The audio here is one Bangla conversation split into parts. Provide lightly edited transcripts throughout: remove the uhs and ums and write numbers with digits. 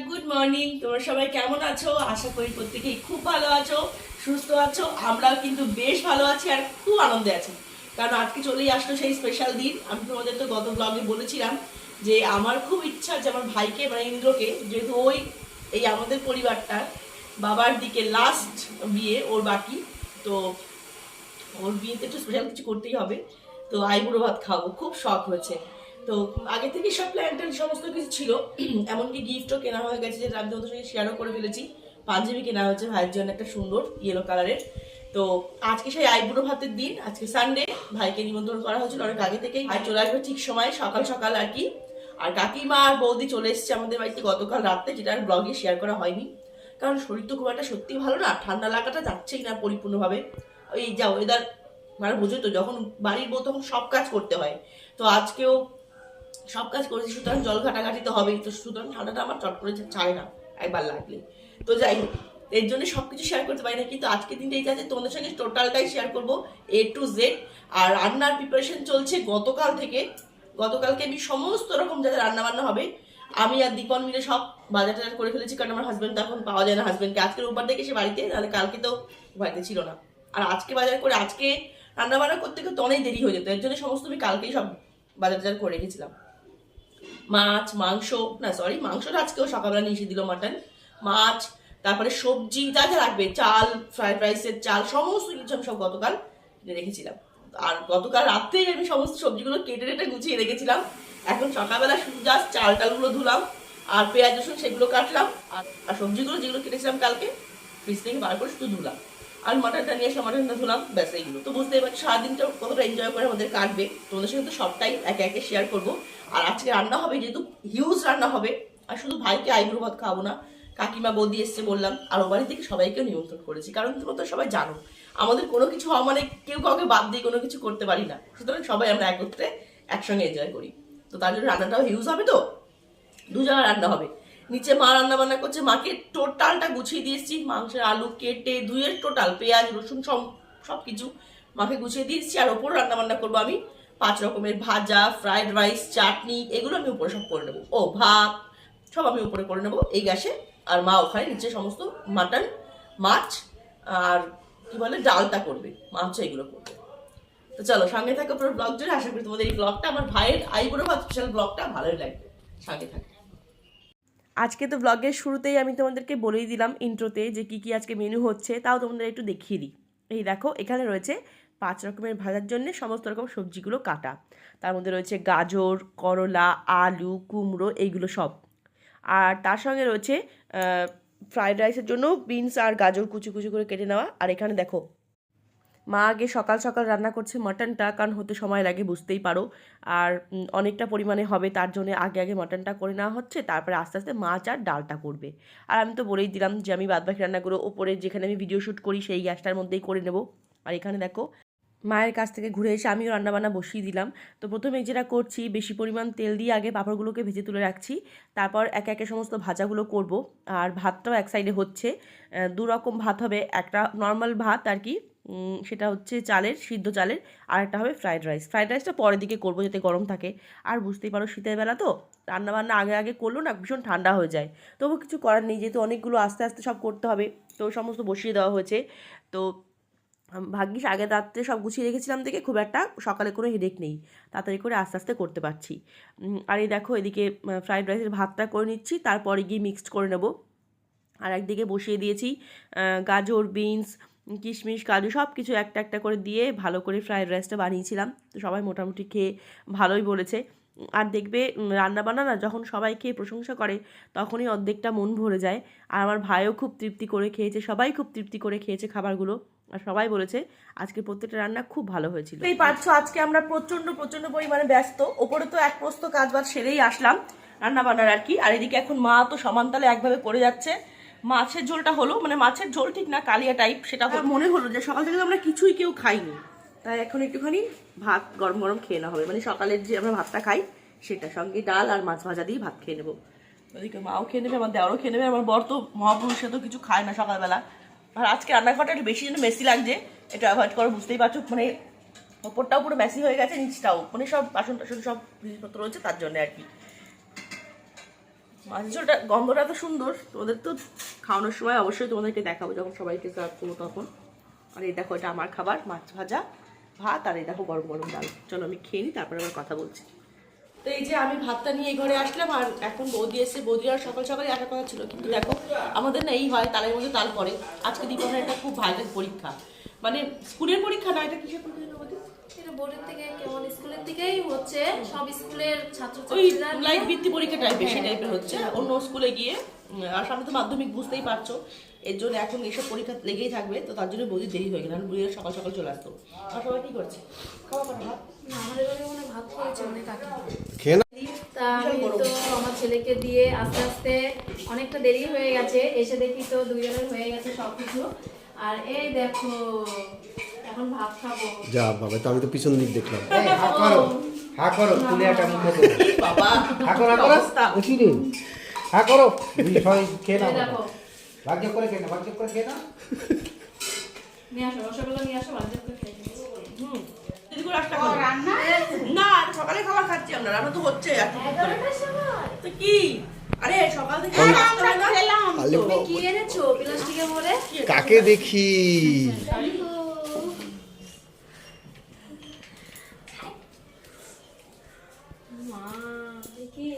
Good morning. তোমরা সবাই কেমন আছো? আশা করি প্রত্যেকেই খুব ভালো আছো, সুস্থ আছো। আমরাও কিন্তু বেশ ভালো আছি আর খুব আনন্দে আছি, কারণ আজকে চলেই আসলো সেই স্পেশাল দিন। আমি তোমাদের তো গত ব্লগে বলেছিলাম যে আমার খুব ইচ্ছা যে আমার ভাইকে মানে ইন্দ্রকে, যেহেতু ওই এই আমাদের পরিবারটার বাবার দিকে লাস্ট বিয়ে ওর বাকি, তো ওর বিয়েতে একটু স্পেশাল কিছু করতেই হবে। তো আইবুড়ো ভাত খাবো, খুব শখ হয়েছে। তো আগে থেকে সব প্ল্যান ট্যান সমস্ত কিছু ছিল, এমনকি গিফটও কেনা হয়ে গেছে, যেটা আমি তোমাদের সঙ্গে শেয়ারও করে ফেলেছি। পাঞ্জাবি কেনা হয়েছে ভাইয়ের জন্য, একটা সুন্দর ইয়েলো কালারের। তো আজকে সেই আইবুড়ো ভাতের দিন, আজকে সানডে। ভাইকে নিমন্ত্রণ করা হয়েছিল অনেক আগে থেকেই, ভাই চলে আসবে ঠিক সময় সকাল সকাল আর কি। আর কাকিমা আর বৌদি চলে এসেছে আমাদের বাড়িতে গতকাল রাতে, যেটা আর ব্লগে শেয়ার করা হয়নি, কারণ শরীর তো খুব একটা সত্যি ভালো না, ঠান্ডা লাগাটা যাচ্ছেই না পরিপূর্ণভাবে। ওই যা ওয়েদার, মানে বুঝো তো, যখন বাড়ির বউ তখন সব কাজ করতে হয়। তো আজকেও সব কাজ করেছি, সুতরাং জল ঘাটাঘাটি তো হবেই। তো সুতরাং ঠান্ডাটা আমার চট করে ছাড়ে না একবার লাগলে। তো যাই হোক, এর জন্য সবকিছু শেয়ার করতে পারি না, কিন্তু আজকে দিনটা এই আছে তোমাদের সঙ্গে টোটালটাই শেয়ার করবো, এ টু জেড। আর রান্নার প্রিপারেশন চলছে গতকাল থেকে। গতকালকে আমি সমস্ত রকম যাদের রান্না বান্না হবে, আমি আর দীপন মিলে সব বাজার টাজার করে ফেলেছি, কারণ আমার হাজবেন্ড তো এখন পাওয়া যায় না। হাজবেন্ডকে আজকে রোববার থেকে সে বাড়িতে, তাহলে কালকে তো বাড়িতে ছিল না। আর আজকে বাজার করে আজকে রান্না বান্না করতে করতে অনেক দেরি হয়ে যেত, এর জন্য সমস্ত আমি কালকেই সব বাজার টাজার করে রেখেছিলাম। মাছ মাংস, না সরি, মাংসটা আজকেও সকালবেলা নিয়ে এসে দিল, মাটন, মাছ, তারপরে সবজি যা যা লাগবে, চাল, ফ্রাইড রাইসের চাল, সমস্ত কিছু আমি সব গতকাল রেখেছিলাম। আর গতকাল রাত্রেই আমি সমস্ত সবজিগুলো কেটে রেটে গুছিয়ে রেখেছিলাম। এখন সকালবেলা শুধু জাস্ট চাল টালগুলো ধুলাম, আর পেঁয়াজ রসুন সেগুলো কাটলাম, আর সবজিগুলো যেগুলো কেটেছিলাম কালকে ফ্রিজ থেকে বার করে শুধু ধুলাম। আর মাটনটা নিয়ে এসে মাটনটা ধুলাম, ব্যাস এইগুলো। তো বুঝতেই পারছি সারাদিনটা কতটা এনজয় করে আমাদের কাটবে, তোমাদের সঙ্গে তো সবটাই একে একে শেয়ার করবো। আর আজকে রান্না হবে, যেহেতু হিউজ রান্না হবে, আর শুধু ভাইকে আইবুড়ো ভাত খাওয়াবো না, কাকিমা বৌদি এসছে বললাম, আর ও বাড়ি থেকে সবাইকেও নিমন্ত্রণ করেছি, কারণ তোমরা তো সবাই জানো আমাদের কোনো কিছু হওয়া মানে কেউ কাউকে বাদ দিয়ে কোনো কিছু করতে পারি না, সুতরাং সবাই আমরা একত্রে একসঙ্গে এনজয় করি। তো তার জন্য রান্নাটাও হিউজ হবে, তো দু জায়গায় রান্না হবে। নিচে মা রান্না বান্না করছে, মাকে টোটালটা গুছিয়ে দিয়েছি, মাংসের আলু কেটে ধুয়ে টোটাল পেঁয়াজ রসুন সব সবকিছু মাকে গুছিয়ে দিয়েছি। আর ওপর রান্না বান্না করবো আমি 5 রকমের ভাজা, ফ্রাইড রাইস, চাটনি, এগুলো আমি উপরে সব করে নেবো। ও ভাত সব আমি উপরে করে নেবো এই গ্যাসে, আর মা ওখানে নিচে সমস্ত মাটন, মাছ আর কি বলে ডালটা করবে, মা হচ্ছে এগুলো করবে। তো চলো সঙ্গে থাকো পুরো ব্লগ জুড়ে। আশা করি তোমাদের এই ব্লগটা, আমার ভাইয়ের আইবুড়ো ভাত স্পেশাল ব্লগটা ভালোই লাগবে, সঙ্গে থাকো। আজকে তো ব্লগের শুরুতেই আমি তোমাদেরকে বলেই দিলাম ইন্ট্রোতে যে কি কি আজকে মেনু হচ্ছে, তাও তোমাদের একটু দেখিয়ে দিই। এই দেখো, এখানে রয়েছে 5 রকমের ভাজার জন্য সমস্ত রকম সবজিগুলো কাটা। তার মধ্যে রয়েছে গাজর, করলা, আলু, কুমড়ো, এইগুলো সব। আর তার সঙ্গে রয়েছে ফ্রাইড রাইসের জন্য বিনস আর গাজর কুচি কুচি করে কেটে নেওয়া। আর এখানে দেখো, মা আগে সকাল সকাল রান্না করছে মাটনটা, কারণ হতে সময় লাগে বুঝতেই পারো। আর অনেকটা পরিমাণে হবে, তার জন্য আগে আগে মাটনটা করে নেওয়া হচ্ছে, তারপরে আস্তে আস্তে মাছ আর ডালটা করবে। আর আমি তো বলেই দিলাম যে আমি বাদবাকি রান্নাগুলো ওপরে যেখানে আমি ভিডিও শ্যুট করি সেই গ্যাসটার মধ্যেই করে নেব। আর এখানে দেখো, মায়ের কাছ থেকে ঘুরে এসে আমিও রান্নাবান্না বসিয়ে দিলাম। তো প্রথমে যেটা করছি, বেশি পরিমাণ তেল দিয়ে আগে পাঁপড়গুলোকে ভেজে তুলে রাখছি, তারপর একে একে সমস্ত ভাজাগুলো করব। আর ভাতটাও এক সাইডে হচ্ছে, 2 রকম ভাত হবে, একটা নর্মাল ভাত আর কি, সেটা হচ্ছে চালের, সিদ্ধ চালের, আর একটা হবে ফ্রাইড রাইস। ফ্রাইড রাইসটা পরের দিকে করবো যাতে গরম থাকে। আর বুঝতেই পারো শীতের বেলা তো রান্নাবান্না আগে আগে করলো না ভীষণ ঠান্ডা হয়ে যায়, তবু কিছু করার নেই, যেহেতু অনেকগুলো আস্তে আস্তে সব করতে হবে, তো সমস্ত বসিয়ে দেওয়া হয়েছে। তো ভাগ্যিস আগের রাত্রে সব গুছিয়ে রেখেছিলাম দেখে খুব একটা সকালে কোনো হেডেক নেই, তাড়াতাড়ি করে আস্তে আস্তে করতে পারছি। আর এই দেখো, এদিকে ফ্রাইড রাইসের ভাতটা করে নিচ্ছি, তারপরে গিয়ে মিক্সড করে নেব। আর একদিকে বসিয়ে দিয়েছি গাজর, বিনস, কিশমিশ, কাজু সব কিছু একটা একটা করে দিয়ে ভালো করে ফ্রাইড রাইসটা বানিয়েছিলাম। তো সবাই মোটামুটি খেয়ে ভালোই বলেছে। আর দেখবে রান্না বান্না না যখন সবাই খেয়ে প্রশংসা করে, তখনই অর্ধেকটা মন ভরে যায়। আর আমার ভাইও খুব তৃপ্তি করে খেয়েছে, সবাই খুব তৃপ্তি করে খেয়েছে খাবারগুলো। আর সবাই বলেছে আজকে প্রত্যেকটা রান্না খুব ভালো হয়েছিল। এই পারছো, আজকে আমরা প্রচণ্ড প্রচণ্ড পরিমাণে ব্যস্ত। ওপরে তো এক প্রস্ত কাজ বাজ সেরেই আসলাম রান্না বান্নার আর কি। আর এদিকে এখন মা তো সমানতালে একভাবে করে যাচ্ছে। মাছের ঝোলটা হলো, মানে মাছের ঝোল ঠিক না, কালিয়া টাইপ, সেটা মনে হলো যে সকাল থেকে তো আমরা কিছুই কেউ খাইনি, তাই এখন একটুখানি ভাত গরম গরম খেয়ে নেওয়া হবে, মানে সকালের যে আমরা ভাতটা খাই সেটা, সঙ্গে ডাল আর মাছ ভাজা দিয়ে ভাত খেয়ে নেবো। ওদিকে মাও খেয়ে নেবে, আমার দেওয়ারও খেয়ে নেবে। আমার বর তো মহাপুরুষে তো কিছু খায় না সকালবেলা। আর আজকে রান্নাঘরটা একটু বেশি যেন মেসি লাগছে, একটু অ্যাভয়েড করো, বুঝতেই পারছো, মানে ওপরটাও পুরো মেসি হয়ে গেছে, নিচটাও, মানে সব বাসন টাসন সব জিনিসপত্র রয়েছে, তার জন্য আর কি। মাছের ঝোলটা গন্ধটা তো সুন্দর, তোমাদের তো খাওয়ানোর সময় অবশ্যই তোমাদেরকে দেখাবো যখন সবাইকে সার্ভ করবো তখন। আর এই দেখো এটা আমার খাবার, মাছ ভাজা, ভাত, আর এই দেখো গরম গরম ডাল। চলো আমি খেয়ে নিই, তারপরে আবার কথা বলছি। তো এই যে আমি ভাতটা নিয়ে ঘরে আসলাম, আর এখন বৌদি এসে, বৌদি আর সকাল সকালে আসার কথা ছিল, কিন্তু দেখো আমাদের না এই হয় তালের মধ্যে তাল পড়ে। আজকে দীপনের একটা খুব ভাইটাল পরীক্ষা, মানে স্কুলের পরীক্ষা না, এটা কিসের পরীক্ষা ছিল বৌদি? এটা বোর্ডের থেকে, কেমন স্কুলের থেকেই হচ্ছে, সব স্কুলের ওই ছাত্রছাত্রীরা লাইক বৃত্তি পরীক্ষা টাইপের সেই টাইপের হচ্ছে অন্য স্কুলে গিয়ে। আর সামনে তো মাধ্যমিক, বুঝতেই পারছো, এর জন্য এখন এইসব পরীক্ষা লেগেই থাকবে। তো তার জন্য বৌদি দেরি হয়ে গেল, আর বুড়িরা সকাল সকাল চলে আসতো। আর সবাই কি করছে, খাওয়া পারে ভাত? না, আমাদের বাড়ি মনে হয় ভাত করেছে অনেক আগে। খেয়ে না। তা আমি তো আমার ছেলেকে দিয়ে আস্তে আস্তে অনেকটা দেরি হয়ে গেছে, এসে দেখি তো দুইজনের হয়ে গেছে সবকিছু। আর এই দেখো এখন ভাত খাবো। যা বাবা, তো আমি তো পিছন দিক দেখলাম। হা করো তুলে একটা মুখে করো। এই বাবা, হা করো কি অবস্থা। উঠি রে হা করো সবাই খেয়ে নাও এই দেখো ভাগ্য করে খেয়ে না, ভাগ্য করে খেয়ে না। নিয়ে আসো রসগোল্লা, নিয়ে আসো বাড়িতে করে খেয়ে নিই। দিদি করে আসতে পারো। না, সকালে খাবার খাচ্ছি আমরা, রান্না তো হচ্ছে আর কি করে। 11টার সময় তো কি, আরে সকাল থেকে আসতে হয় না? আলু তুমি কি এনেছো প্লাস্টিকে ভরে? কাকে দেখি? মা দেখি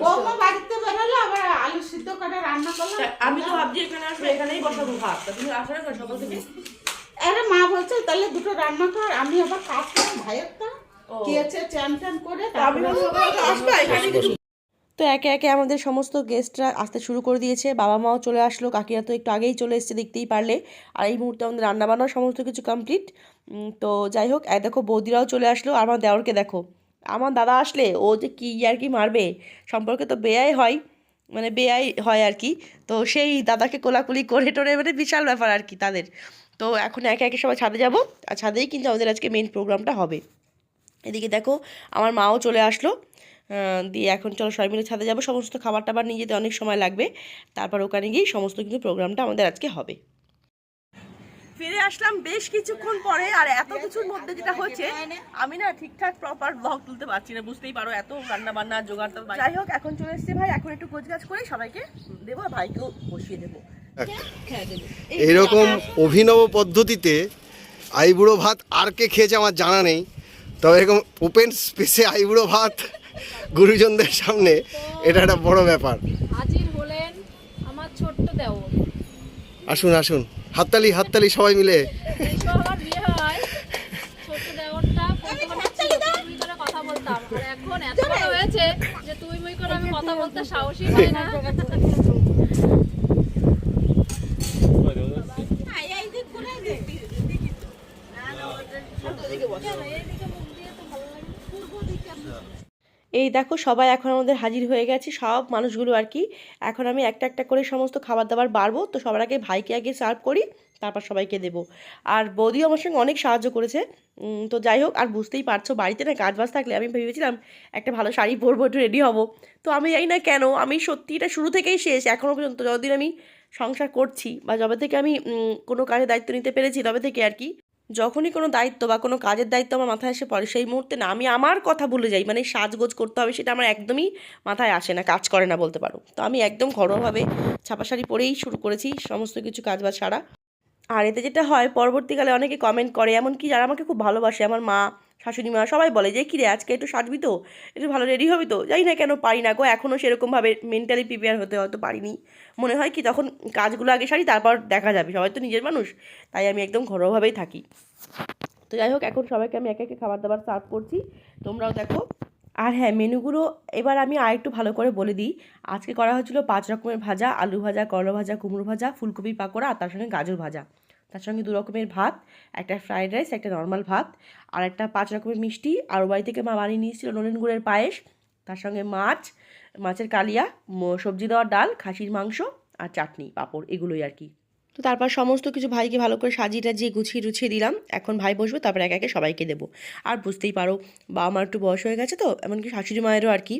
বৌমা বাড়িতে বেরোলো, আবার আলু সিদ্ধ করে রান্না করলাম। আমি তো ভাবছি এখানে আসলে এখানেই বসাবো ভাত, তা তুমি আসো না সকাল থেকে? আরে মা বলছে তাহলে দুটো রান্না কর, আমি আবার কাজ করে ভাইয়েরটা ও। কি আছে চ্যান ট্যান করে তা আমি ভাবছি সকাল থেকে আসবে এখানে কিছু। তো একে একে আমাদের সমস্ত গেস্টরা আসতে শুরু করে দিয়েছে, বাবা মাও চলে আসলো, কাকিরা তো একটু আগেই চলে এসেছে দেখতেই পারলে। আর এই মুহূর্তে আমাদের রান্নাবান্না সমস্ত কিছু কমপ্লিট। তো যাই হোক, দেখো বৌদিরাও চলে আসলো, আর আমার দেওরকে দেখো। আমার দাদা আসলে ও যে কি আর কি মারবে, সম্পর্কে তো বেয়াই হয়, মানে বেয়াই হয় আর কি। তো সেই দাদাকে কোলাকুলি করে টোরে, মানে বিশাল ব্যাপার আর কি তাদের। তো এখন একে একে সবাই ছাদে যাব, আর ছাদেই কিন্তু আমাদের আজকে মেইন প্রোগ্রামটা হবে। এদিকে দেখো আমার মাও চলে আসলো, দিয়ে এখন চলো সবাই মিলে ছাদে যাবো। সমস্ত খাবার টাবার নিয়ে যেতে অনেক সময় লাগবে, তারপর ওখানে গিয়ে সমস্ত কিন্তু প্রোগ্রামটা আমাদের আজকে হবে। ফিরে আসলাম বেশ কিছুক্ষণ পরে, আর এত কিছুর মধ্যে যেটা হচ্ছে আমি না ঠিকঠাক প্রপার ব্লগ তুলতে পারছি না, বুঝতেই পারো, এত রান্না বান্না জোগাড়। যাই হোক, এখন চলে এসেছে ভাই, এখন একটু গোছগাছ করে সবাইকে দেবো, ভাইকেও বসিয়ে দেবো। হ্যাঁ দেবো। এরকম অভিনব পদ্ধতিতে আইবুড়ো ভাত আর কে খেয়েছে আমার জানা নেই, তবে এরকম ওপেন স্পেসে আইবুড়ো ভাত গুরুজনদের সামনে, এটা একটা বড় ব্যাপার। হাজির হলেন আমার ছোট্ট দেওর। আসুন আসুন, হাততালি হাততালি সবাই মিলে। এইসব আমার বিয়ে হয়, ছোট্ট দেওরটা প্রথমে ছিল তুই করে কথা বলতাম, আর এখন এত বড় হয়েছে যে তুই মুই করে আমি কথা বলতে সাহসই পাই না। এই দেখো সবাই এখন আমাদের হাজির হয়ে গেছে, সব মানুষগুলো আর কি। এখন আমি একটা একটা করে সমস্ত খাবার দাবার বাড়বো, তো সবার আগে ভাইকে আগে সার্ভ করি, তারপর সবাইকে দেবো। আর বৌদিও আমার সঙ্গে অনেক সাহায্য করেছে। তো যাই হোক, আর বুঝতেই পারছো বাড়িতে না কাজ বাজ থাকলে আমি ভেবেছিলাম একটা ভালো শাড়ি পরবো, একটু রেডি হবো। তো আমি জানি না কেন, আমি সত্যি এটা শুরু থেকেই শেষ এখনও পর্যন্ত, যতদিন আমি সংসার করছি বা যবে থেকে আমি কোনো কাজে দায়িত্ব নিতে পেরেছি তবে থেকে আর কি, যখনই কোনো দায়িত্ব বা কোনো কাজের দায়িত্ব আমার মাথায় এসে পড়ে, সেই মুহূর্তে না আমি আমার কথা ভুলে যাই, মানে সাজগোজ করতে হবে সেটা আমার একদমই মাথায় আসে না, কাজ করে না বলতে পারো। তো আমি একদম ঘরোয়াভাবে ছাপা শাড়ি পরেই শুরু করেছি সমস্ত কিছু কাজ বাজ সারা। আর এতে যেটা হয়, পরবর্তীকালে অনেকে কমেন্ট করে, এমনকি যারা আমাকে খুব ভালোবাসে, আমার মা, শাশুড়ি মা, সবাই বলে যে কিরে আজকে একটু সাজবি তো, একটু ভালো রেডি হবি তো। জানি না কেন পারি না গো, এখনও সেরকমভাবে মেন্টালি প্রিপেয়ার হতে হয়তো পারিনি। মনে হয় কি তখন কাজগুলো আগে সারি, তারপর দেখা যাবে, সবাই তো নিজের মানুষ, তাই আমি একদম ঘরোয়াভাবেই থাকি। তো যাই হোক, এখন সবাইকে আমি একে একে খাবার দাবার সার্ভ করছি, তোমরাও দেখো। আর হ্যাঁ, মেনুগুলো এবার আমি আর একটু ভালো করে বলে দিই। আজকে করা হয়েছিল 5 রকমের ভাজা, আলু ভাজা, করলা ভাজা, কুমড়ো ভাজা, ফুলকপি পাকোড়া, আর তার সঙ্গে গাজর ভাজা, তার সঙ্গে 2 রকমের ভাত, একটা ফ্রাইড রাইস, একটা নর্মাল ভাত, আর একটা 5 রকমের মিষ্টি, আর বাড়ি থেকে মা বানিয়ে নিয়েছিল নলেন গুড়ের পায়েস, তার সঙ্গে মাছ, মাছের কালিয়া, সবজি দেওয়ার ডাল, খাসির মাংস, আর চাটনি পাঁপড়, এগুলোই আর কি। তো তারপর সমস্ত কিছু ভাইকে ভালো করে সাজিয়ে টাজিয়ে গুছিয়ে রুছিয়ে দিলাম। এখন ভাই বসবে, তারপর একে একে সবাইকে দেবো। আর বুঝতেই পারো বাবা মার একটু বয়স হয়ে গেছে, তো এমনকি শাশুড়ি মায়েরও আর কি,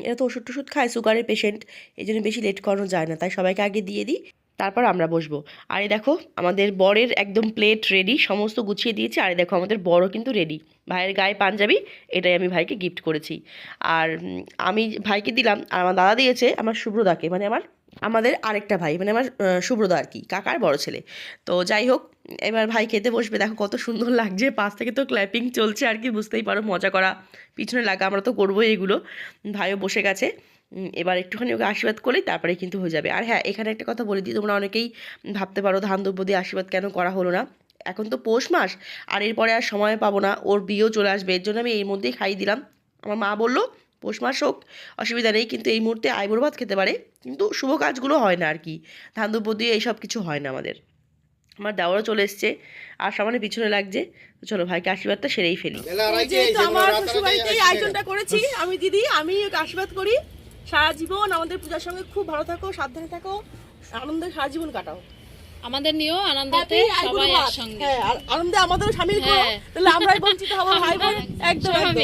এরা তো ওষুধ টষুধ খায়, সুগারের পেশেন্ট, এই জন্য বেশি লেট করানো যায় না, তাই সবাইকে আগে দিয়ে দিই, তারপর আমরা বসবো। আর এই দেখো আমাদের বরের একদম প্লেট রেডি, সমস্ত গুছিয়ে দিয়েছি। আর এই দেখো আমাদের বরও কিন্তু রেডি, ভাইয়ের গায়ে পাঞ্জাবি, এটাই আমি ভাইকে গিফট করেছি। আর আমি ভাইকে দিলাম, আর আমার দাদা দিয়েছে আমার শুভ্রদাকে, মানে আমাদের আরেকটা ভাই, মানে আমার শুভ্রদা আর কি, কাকার বড় ছেলে। তো যাই হোক, এবার ভাই খেতে বসবে। দেখো কত সুন্দর লাগছে, পাশ থেকে তো ক্ল্যাপিং চলছে আর কি, বুঝতেই পারো, মজা করা পিছনে লাগা, আমরা তো করবোই এগুলো। ভাইও বসে গেছে, এবার একটুখানি ওকে আশীর্বাদ করলেই তারপরে কিন্তু হয়ে যাবে। আর হ্যাঁ, এখানে একটা কথা বলে দিই, তোমরা অনেকেই ভাবতে পারো ধান দ্রব্য দিয়ে আশীর্বাদ কেন করা হলো না। এখন তো পৌষ মাস, আর এরপরে আর সময় পাবো না, ওর বিয়েও চলে আসবে, এর জন্য আমি এই মধ্যেই খাইয়ে দিলাম। আমার মা বললো পৌষ মাস হোক, অসুবিধা নেই, কিন্তু এই মুহূর্তে আইবুড়ো ভাত খেতে পারে, কিন্তু শুভ কাজগুলো হয় না আর কি, ধান দ্রব্য দিয়ে এইসব কিছু হয় না আমাদের। আমার দেওয়ারও চলে এসছে আর সামনে পিছনে লাগছে। তো চলো ভাইকে আশীর্বাদটা সেরেই ফেলি। যেহেতু আমার শ্বশুরবাড়িতেই আয়োজনটা করেছি, আমি দিদি, আমি ওকে আশীর্বাদ করি, সারা জীবন আমাদের পূজার সঙ্গে খুব ভালো থাকো, সাবধানে থাকো, আনন্দে সারা জীবন কাটাও। আমাদের নিয়েও আনন্দতে সবাই একসঙ্গে, হ্যাঁ, আর আনন্দে আমাদেরও শামিল করো, তাহলে আমরাই বঞ্চিত হবো ভাই বোন। একদম একদম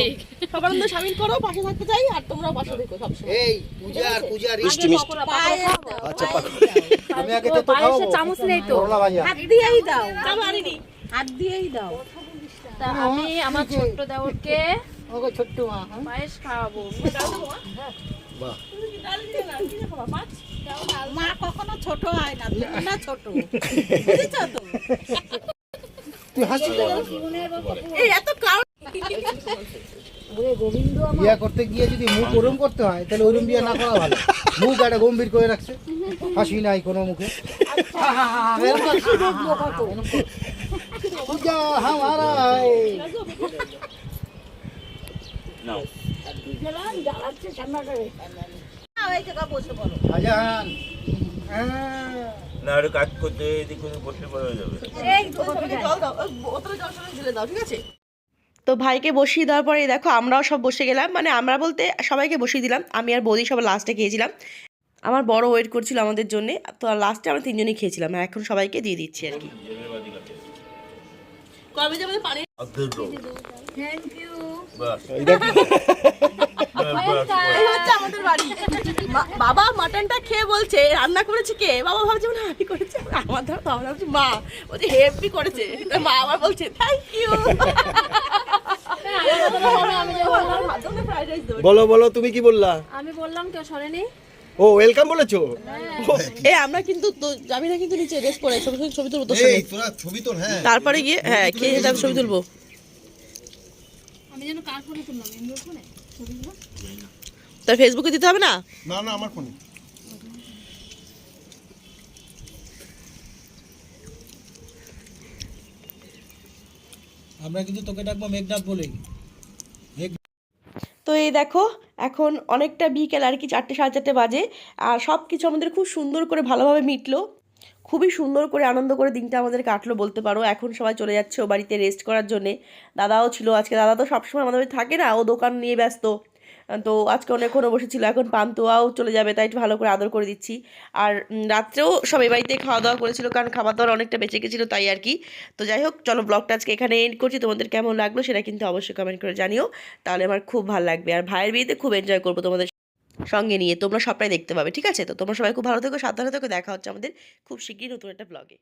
সবার আনন্দে শামিল করো, পাশে থাকতে চাই, আর তোমরাও পাশে থেকো সবসময়। এই পূজার মিষ্টি মিষ্টি। আচ্ছা আমি আগে তো খাওয়াবো। চামচ নেই তো, করলা ভাজা। হাত দিয়েই দাও, চলো আনিনি। হাত দিয়েই দাও। তা আমি আমার ছোট্ট দেওরকে ওগো ছোট্ট মা, পায়েস খাওয়াবো। বাহ, মা কখনো ছোট হয় না, তুমি না ছোট, বুঝেছো তো? তুই হাসি এই এত কারণ বিয়া করতে গিয়ে যদি মুখ ওরম করতে হয়, তাহলে ওরম বিয়া না করা ভালো। মুখ একটা গম্ভীর করে রাখছে, হাসি নাই কোনো মুখে। পূজা হামারা শাহজাহান। না আরে কাজ করতে এদিকে বসে পড়া যাবে। জল দাও, বোতলে জল সঙ্গে ঢেলে দাও, ঠিক আছে? তো ভাইকে বসিয়ে দেওয়ার পরে দেখো আমরাও সব বসে গেলাম, মানে আমরা বলতে সবাইকে বসিয়ে দিলাম, আমি আর বৌদি সব লাস্টে খেয়েছিলাম। আমার বড় ওয়েট করছিল আমাদের জন্যে, তো লাস্টে আমরা তিনজনই খেয়েছিলাম, আর এখন সবাইকে দিয়ে দিচ্ছি আর কি। কবে যাবে পানি? Thank you. এই দেখ এই হচ্ছে আমাদের বাড়ি। বাবা মাটনটা খেয়ে বলছে রান্না করেছে কে, বাবা ভাবছে না আমি করেছি, আমার ধর তো আমরা ভাবছি মা, বলছে হেভি করেছে, মা আবার বলছে থ্যাংক ইউ। বলো বলো, তুমি কি বললা? আমি বললাম কেউ সরেনি। ও ওয়েলকাম বলেছো? এ আমরা কিন্তু যাবি না, কিন্তু নিচে রেস্ট করে ছবি তুলবো তোর এই সঙ্গে, তোরা ছবি তোল। হ্যাঁ, তারপরে গিয়ে হ্যাঁ খেয়ে তারপর ছবি তুলবো। আমি যেন কার ফোনে তুললাম, এমনির ফোনে ছবিগুলো? তার ফেসবুকে দিতে হবে না? না না, আমার ফোনে। আমরা কিন্তু তোকে ডাকবো মেঘনাথ বলে। তো এই দেখো এখন অনেকটা বিকেল আর কি, 4টে সাড়ে 4টে বাজে, আর সব কিছু আমাদের খুব সুন্দর করে ভালোভাবে মিটলো, খুবই সুন্দর করে আনন্দ করে দিনটা আমাদের কাটলো বলতে পারো। এখন সবাই চলে যাচ্ছে ও বাড়িতে রেস্ট করার জন্যে। দাদাও ছিল আজকে, দাদা তো সবসময় আমাদের বাড়ি থাকে না, ও দোকান নিয়ে ব্যস্ত, তো আজকে অনেকক্ষণও বসেছিল, এখন পান্তুয়াও চলে যাবে, তাই একটু ভালো করে আদর করে দিচ্ছি। আর রাত্রেও সবাই বাড়িতে খাওয়া দাওয়া করেছিল, কারণ খাবার দাওয়ার অনেকটা বেঁচে গেছিলো, তাই আর কি। তো যাই হোক, চলো ব্লগটা আজকে এখানে এন্ড করছি, তোমাদের কেমন লাগলো সেটা কিন্তু অবশ্যই কমেন্ট করে জানিও, তাহলে আমার খুব ভালো লাগবে। আর ভাইয়ের বিয়েতে খুব এনজয় করবো তোমাদের সঙ্গে নিয়ে, তোমরা সবটাই দেখতে পাবে, ঠিক আছে? তো তোমরা সবাই খুব ভালো থেকো, সাবধানে থেকো, দেখা হচ্ছে আমাদের খুব শিগগিরই নতুন একটা ব্লগে।